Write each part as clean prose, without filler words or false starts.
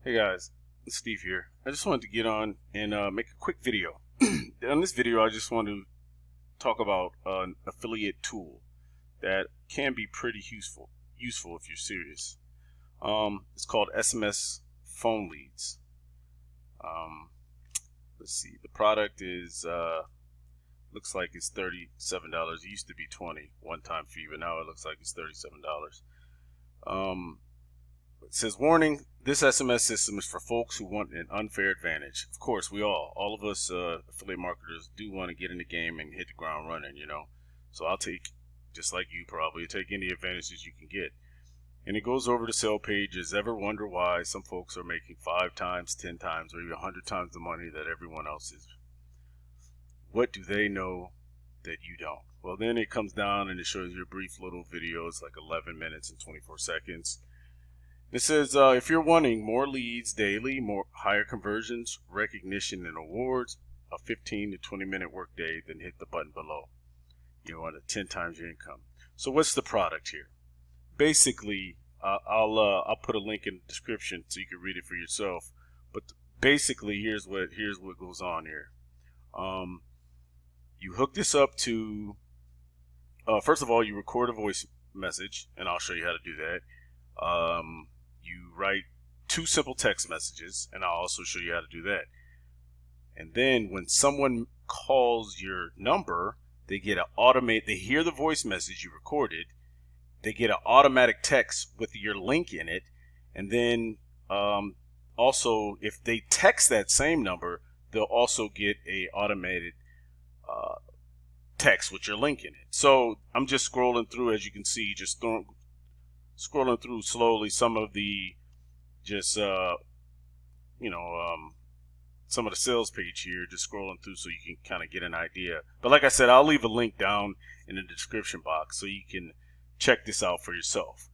Hey guys, it's Steve here. I just wanted to get on and make a quick video. On this video, I just want to talk about an affiliate tool that can be pretty useful if you're serious. It's called SMS phone leads. Um, let's see. The product is looks like it's $37. It used to be 20 one-time fee, but now it looks like it's $37. It says, warning, this SMS system is for folks who want an unfair advantage. Of course, all of us affiliate marketers do want to get in the game and hit the ground running, So I'll take, just like you probably, take any advantages you can get. And it goes over the sale pages. Ever wonder why some folks are making 5 times, 10 times, or even 100 times the money that everyone else is? What do they know that you don't? Well, then it comes down and it shows you a brief little video. It's like 11 minutes and 24 seconds. It says, if you're wanting more leads daily, more higher conversions, recognition, and awards, a 15 to 20 minute workday, then hit the button below. You want 10 times your income. So what's the product here? Basically, I'll put a link in the description so you can read it for yourself. But basically, here's what goes on here. You hook this up to. First of all, you record a voice message, and I'll show you how to do that. You write 2 simple text messages, and I'll also show you how to do that. And then when someone calls your number, they hear the voice message you recorded, they get an automatic text with your link in it, and then also if they text that same number, they'll also get a automated text with your link in it. So I'm just scrolling through, as you can see, scrolling through slowly some of the some of the sales page here, just scrolling through so you can kind of get an idea. But like I said, I'll leave a link down in the description box so you can check this out for yourself.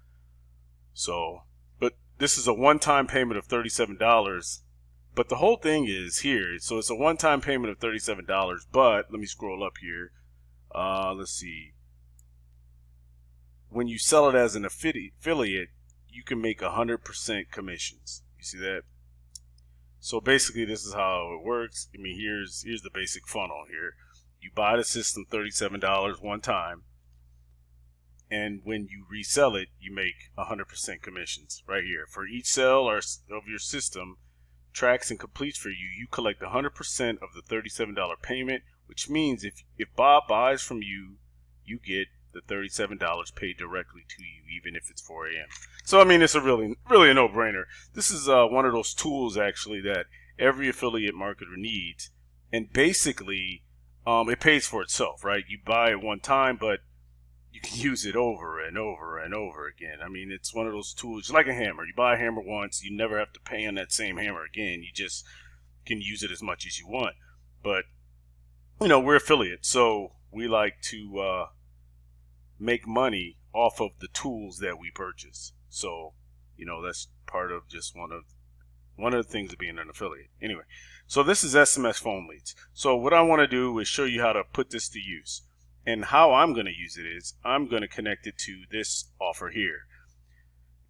But this is a one-time payment of $37. But the whole thing is here. So it's a one-time payment of $37. But let me scroll up here. Let's see. When you sell it as an affiliate, you can make 100% commissions. You see that? So basically, this is how it works. I mean, here's the basic funnel here. You buy the system $37 one time, and when you resell it, you make 100% commissions right here. For each sale of your system tracks and completes for you, you collect 100% of the $37 payment, which means if Bob buys from you, you get the $37 paid directly to you, even if it's 4 a.m. So I mean, it's a really a no-brainer. This is one of those tools actually that every affiliate marketer needs, and basically it pays for itself, right? You buy it one time, but you can use it over and over and over again. I mean, it's one of those tools, like a hammer. You buy a hammer once, you never have to pay on that same hammer again. You just can use it as much as you want. But we're affiliates, so we like to make money off of the tools that we purchase. So that's part of just one of the things of being an affiliate. Anyway, so this is SMS phone leads. So what I want to do is show you how to put this to use, and how I'm going to use it is I'm going to connect it to this offer here.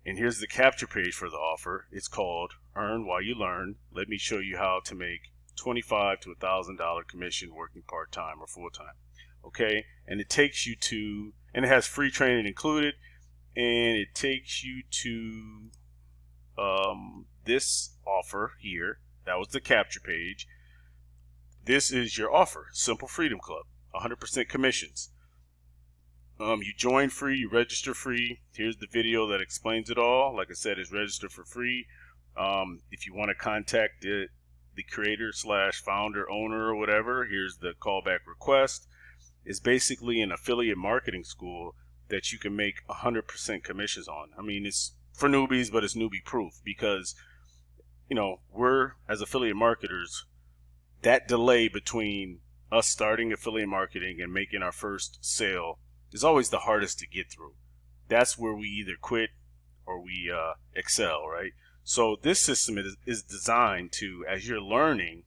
And here's the capture page for the offer. It's called Earn While You Learn. Let me show you how to make $25 to $1,000 commission working part-time or full-time. Okay, and it takes you to, and it has free training included, and it takes you to this offer here. That was the capture page. This is your offer, Simple Freedom Club, 100% commissions. You join free, you register free. Here's the video that explains it all. Like I said, it's registered for free. If you want to contact the creator / founder, owner, or whatever, here's the callback request. Is basically an affiliate marketing school that you can make 100% commissions on. I mean, it's for newbies, but it's newbie proof because, we're, as affiliate marketers, that delay between us starting affiliate marketing and making our first sale is always the hardest to get through. That's where we either quit or we excel, right? So this system is designed to, as you're learning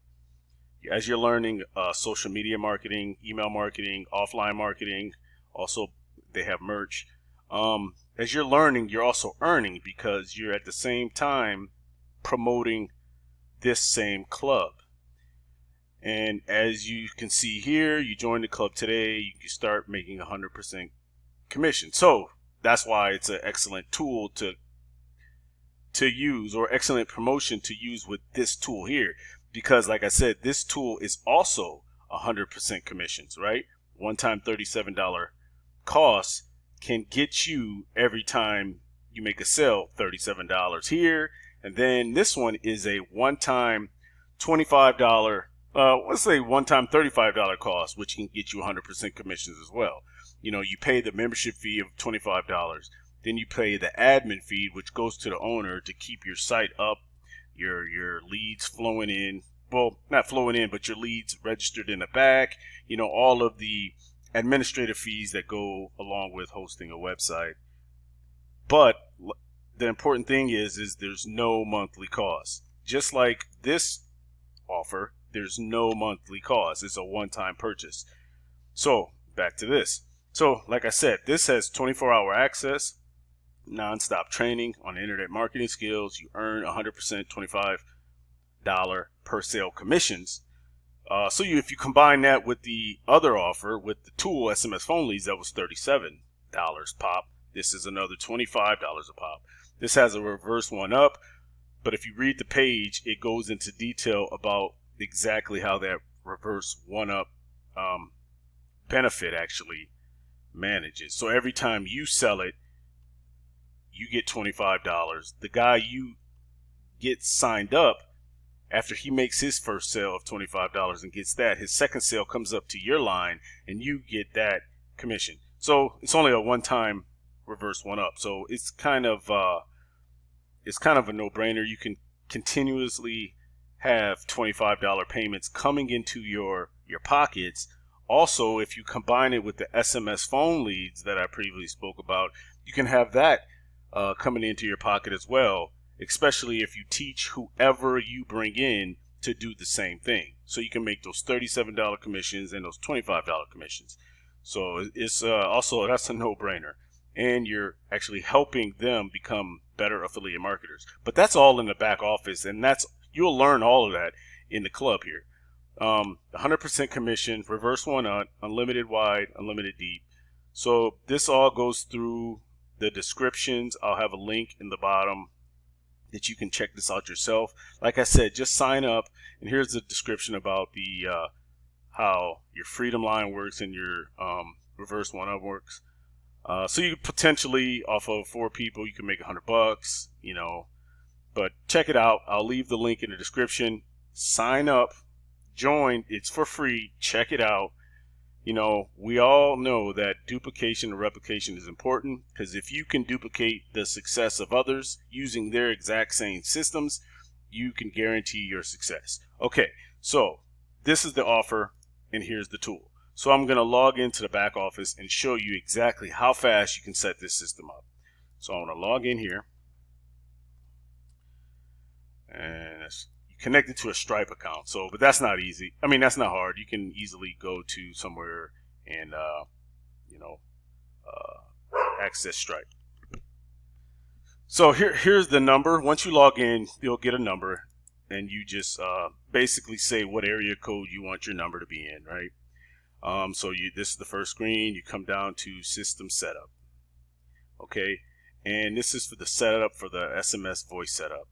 social media marketing, email marketing, offline marketing. Also, they have merch. As you're learning, you're also earning because you're at the same time promoting this same club. And as you can see here, you join the club today, you can start making 100% commission. So that's why it's an excellent tool to use, or excellent promotion to use with this tool here, because like I said, this tool is also 100% commissions, right? One-time $37 cost can get you every time you make a sale $37 here. And then this one is a one-time $25, let's say one-time $35 cost, which can get you 100% commissions as well. You know, you pay the membership fee of $25. Then you pay the admin fee, which goes to the owner to keep your site up, your leads flowing in. Well, not flowing in, but your leads registered in the back. You know, all of the administrative fees that go along with hosting a website. But the important thing is there's no monthly cost. Just like this offer, there's no monthly cost. It's a one-time purchase. So back to this. So like I said, this has 24-hour access, non-stop training on internet marketing skills. You earn 100% $25 per sale commissions. So if you combine that with the other offer with the tool SMS phone leads, that was $37 pop. This is another $25 a pop. This has a reverse one up, but if you read the page, it goes into detail about exactly how that reverse one up benefit actually manages. So every time you sell it, you get $25. The guy you get signed up, after he makes his first sale of $25 and gets that, his second sale comes up to your line and you get that commission. So it's only a one-time reverse one up. So it's kind of a no-brainer. You can continuously have $25 payments coming into your pockets. Also, if you combine it with the SMS phone leads that I previously spoke about, you can have that coming into your pocket as well, especially if you teach whoever you bring in to do the same thing. So you can make those $37 commissions and those $25 commissions. So it's also, that's a no-brainer. And you're actually helping them become better affiliate marketers. But that's all in the back office, and you'll learn all of that in the club here. 100% commission, reverse one up, unlimited wide, unlimited deep. So this all goes through the descriptions. I'll have a link in the bottom that you can check this out yourself. Like I said, just sign up, and here's the description about the how your freedom line works and your reverse one up works. So you potentially, off of 4 people, you can make $100, you know. But check it out. I'll leave the link in the description. Sign up, join. It's for free. Check it out. You know, we all know that duplication and replication is important, because if you can duplicate the success of others using their exact same systems, you can guarantee your success. Okay, so this is the offer, and here's the tool. So I'm going to log into the back office and show you exactly how fast you can set this system up. So I'm going to log in here, and you connect it to a Stripe account. So, but that's not easy. I mean, that's not hard. You can easily go to somewhere and access Stripe. So here's the number. Once you log in, you'll get a number, and you just basically say what area code you want your number to be in, right? So this is the first screen. You come down to system setup. Okay, and this is for the setup for the SMS voice setup.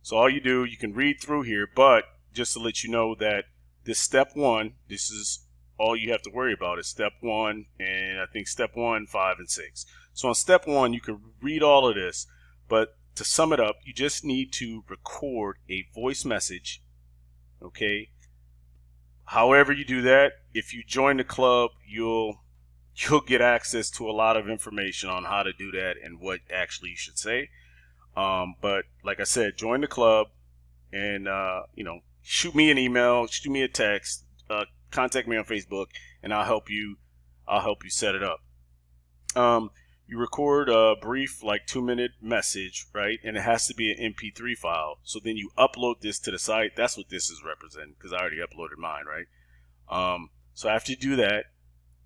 So all you do, you can read through here, but just to let you know that this step 1, this is all you have to worry about is step 1, and I think step 1, 5, and 6. So on step 1, you can read all of this, but to sum it up, you just need to record a voice message. Okay. However you do that, if you join the club, you'll get access to a lot of information on how to do that and what actually you should say. But like I said, join the club, and shoot me an email, shoot me a text, contact me on Facebook, and I'll help you set it up. You record a brief, like 2-minute message, right? And it has to be an MP3 file. So then you upload this to the site. That's what this is representing, because I already uploaded mine, right? So after you do that,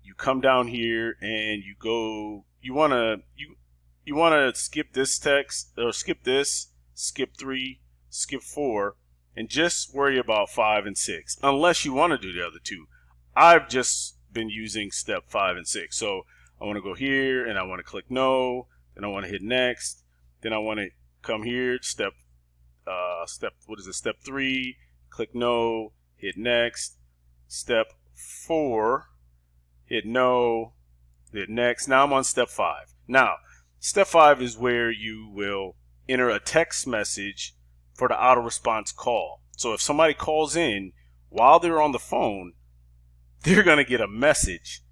you come down here and you go. You wanna skip this text, or skip 3, skip 4, and just worry about 5 and 6, unless you want to do the other two. I've just been using step 5 and 6. So I want to go here and I want to click no, then I want to hit next, then I want to come here, step 3, click no, hit next, step 4, hit no, hit next. Now I'm on step 5. Now, step 5 is where you will enter a text message for the auto response call. So if somebody calls in while they're on the phone, they're going to get a message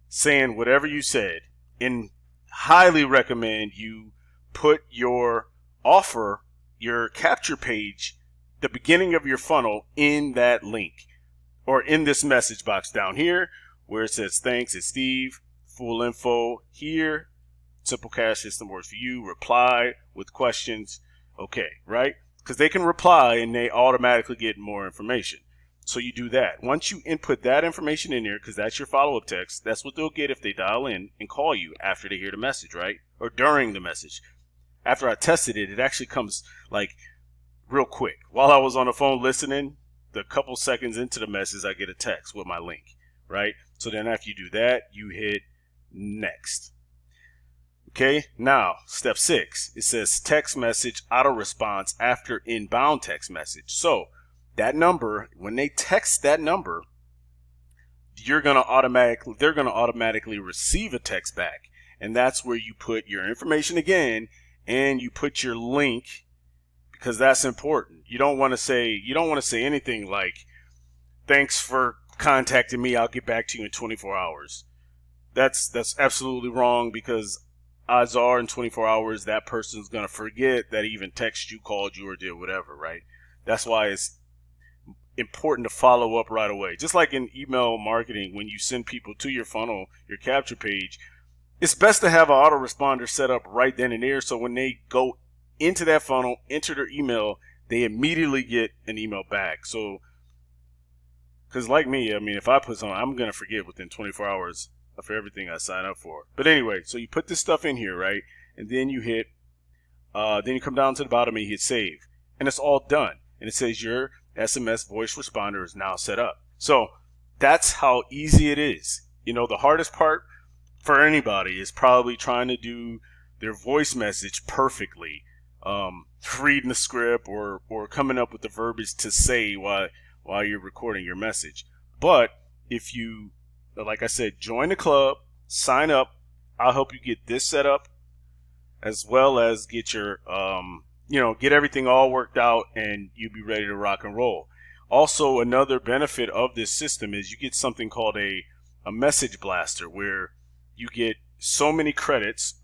saying whatever you said, and highly recommend you put your offer, your capture page, the beginning of your funnel in that link or in this message box down here where it says, thanks, it's Steve, full info here, simple cash system works for you, reply with questions. Okay, right? Because they can reply and they automatically get more information. So you do that. Once you input that information in there, because that's your follow-up text, that's what they'll get if they dial in and call you after they hear the message, right? Or during the message. After I tested it, it actually comes like real quick. While I was on the phone listening, the couple seconds into the message, I get a text with my link, right? So then after you do that, you hit next. Okay, now step 6, it says text message auto response after inbound text message. So that number, when they text that number, they're going to automatically receive a text back. And that's where you put your information again and you put your link, because that's important. You don't want to say anything like, thanks for contacting me, I'll get back to you in 24 hours. That's absolutely wrong, because odds are in 24 hours that person's going to forget that he even texted you, called you, or did whatever, right? That's why it's important to follow up right away. Just like in email marketing, when you send people to your funnel, your capture page, it's best to have an autoresponder set up right then and there, so when they go into that funnel, enter their email, they immediately get an email back. So, because like me, I mean, if I put something, I'm going to forget within 24 hours for everything I sign up for. But anyway, so you put this stuff in here, right? And then you hit, then you come down to the bottom and you hit save. And it's all done. And it says your SMS voice responder is now set up. So that's how easy it is. You know, the hardest part for anybody is probably trying to do their voice message perfectly, reading the script or coming up with the verbiage to say while you're recording your message. But if you, like I said, join the club, sign up, I'll help you get this set up, as well as get your, get everything all worked out, and you'll be ready to rock and roll. Also, another benefit of this system is you get something called a message blaster, where you get so many credits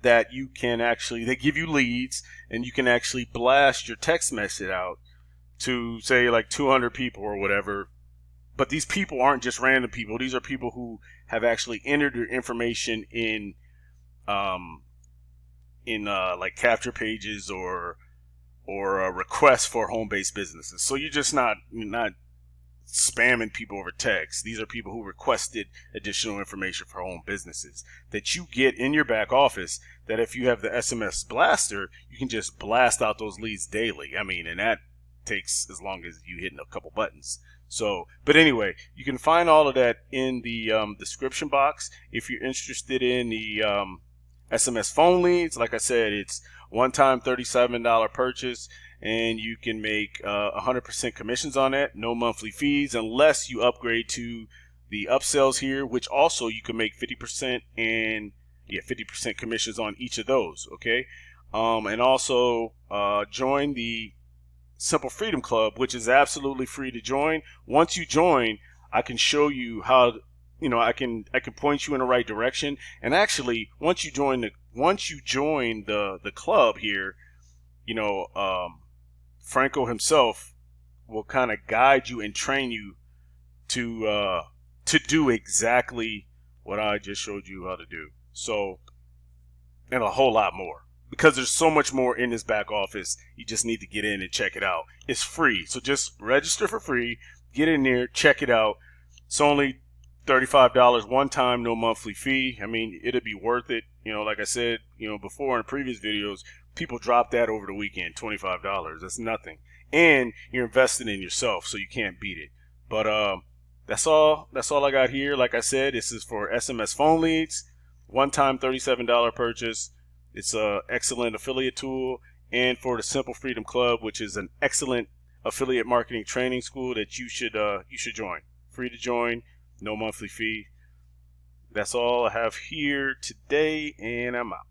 that you can actually, they give you leads, and you can actually blast your text message out to, say, like 200 people or whatever. But these people aren't just random people. These are people who have actually entered their information in like capture pages or requests for home-based businesses. So you're just not spamming people over text. These are people who requested additional information for home businesses that you get in your back office, that if you have the SMS blaster, you can just blast out those leads daily. I mean, and that takes as long as you hitting a couple buttons. So, but anyway, you can find all of that in the description box. If you're interested in the SMS phone leads, like I said, it's one-time $37 purchase, and you can make 100% commissions on that, no monthly fees, unless you upgrade to the upsells here, which also you can make 50% and 50% commissions on each of those. Okay, and also join the Simple Freedom Club, which is absolutely free to join. Once you join, I can show you how, I can point you in the right direction. And actually, once you join the club here, Franco himself will kind of guide you and train you to do exactly what I just showed you how to do. So, and a whole lot more. Because there's so much more in this back office, you just need to get in and check it out. It's free, so just register for free, get in there, check it out. It's only $35 one time, no monthly fee. I mean, it'll be worth it. Like I said, before in previous videos, people drop that over the weekend, $25. That's nothing. And you're investing in yourself, so you can't beat it. But that's all I got here. Like I said, this is for SMS phone leads. One-time $37 purchase. It's a excellent affiliate tool. And for the Simple Freedom Club, which is an excellent affiliate marketing training school that you should join. Free to join, no monthly fee. That's all I have here today, and I'm out.